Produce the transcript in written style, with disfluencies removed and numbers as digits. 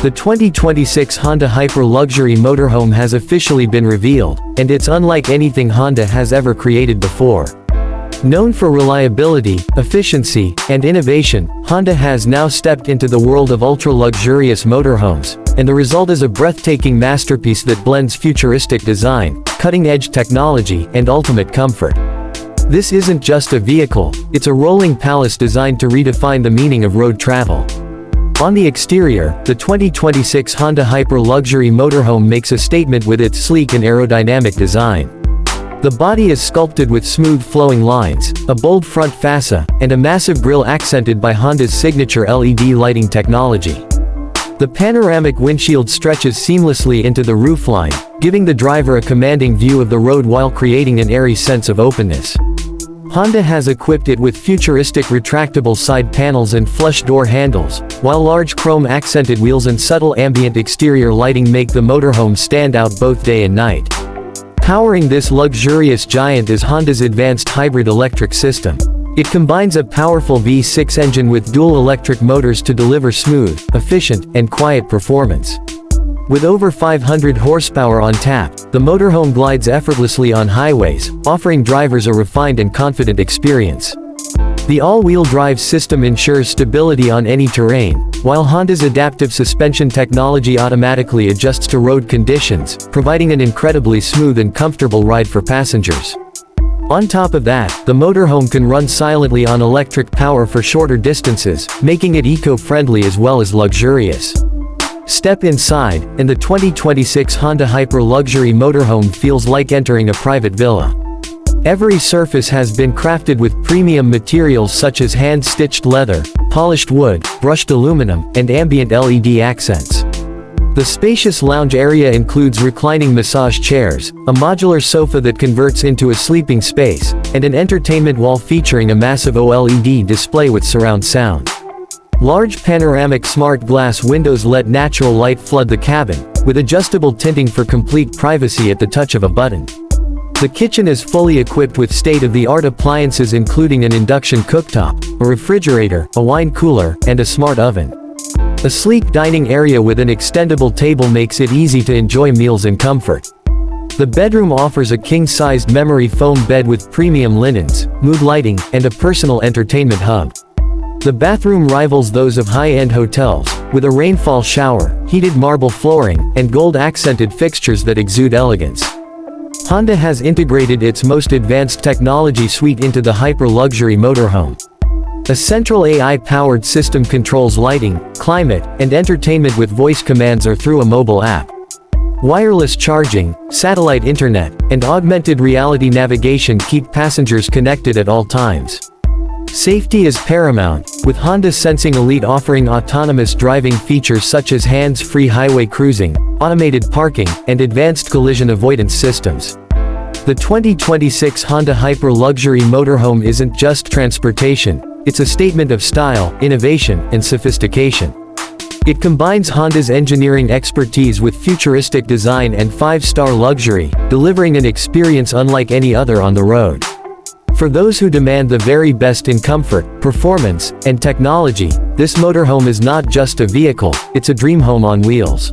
The 2026 Honda Hyper Luxury Motorhome has officially been revealed, and it's unlike anything Honda has ever created before. Known for reliability, efficiency, and innovation, Honda has now stepped into the world of ultra-luxurious motorhomes, and the result is a breathtaking masterpiece that blends futuristic design, cutting-edge technology, and ultimate comfort. This isn't just a vehicle, it's a rolling palace designed to redefine the meaning of road travel. On the exterior, the 2026 Honda Hyper Luxury Motorhome makes a statement with its sleek and aerodynamic design. The body is sculpted with smooth flowing lines, a bold front fascia, and a massive grille accented by Honda's signature LED lighting technology. The panoramic windshield stretches seamlessly into the roofline, giving the driver a commanding view of the road while creating an airy sense of openness. Honda has equipped it with futuristic retractable side panels and flush door handles, while large chrome-accented wheels and subtle ambient exterior lighting make the motorhome stand out both day and night. Powering this luxurious giant is Honda's advanced hybrid electric system. It combines a powerful V6 engine with dual electric motors to deliver smooth, efficient, and quiet performance. With over 500 horsepower on tap, the motorhome glides effortlessly on highways, offering drivers a refined and confident experience. The all-wheel drive system ensures stability on any terrain, while Honda's adaptive suspension technology automatically adjusts to road conditions, providing an incredibly smooth and comfortable ride for passengers. On top of that, the motorhome can run silently on electric power for shorter distances, making it eco-friendly as well as luxurious. Step inside, and the 2026 Honda Hyper Luxury Motorhome feels like entering a private villa. Every surface has been crafted with premium materials such as hand-stitched leather, polished wood, brushed aluminum, and ambient LED accents. The spacious lounge area includes reclining massage chairs, a modular sofa that converts into a sleeping space, and an entertainment wall featuring a massive OLED display with surround sound. Large panoramic smart glass windows let natural light flood the cabin, with adjustable tinting for complete privacy at the touch of a button. The kitchen is fully equipped with state-of-the-art appliances including an induction cooktop, a refrigerator, a wine cooler, and a smart oven. A sleek dining area with an extendable table makes it easy to enjoy meals in comfort. The bedroom offers a king-sized memory foam bed with premium linens, mood lighting, and a personal entertainment hub. The bathroom rivals those of high-end hotels, with a rainfall shower, heated marble flooring, and gold-accented fixtures that exude elegance. Honda has integrated its most advanced technology suite into the Hyper Luxury Motorhome. A central AI-powered system controls lighting, climate, and entertainment with voice commands or through a mobile app. Wireless charging, satellite internet, and augmented reality navigation keep passengers connected at all times. Safety is paramount, with Honda Sensing Elite offering autonomous driving features such as hands-free highway cruising, automated parking, and advanced collision avoidance systems. The 2026 Honda Hyper Luxury Motorhome isn't just transportation, it's a statement of style, innovation, and sophistication. It combines Honda's engineering expertise with futuristic design and five-star luxury, delivering an experience unlike any other on the road. For those who demand the very best in comfort, performance, and technology, this motorhome is not just a vehicle, it's a dream home on wheels.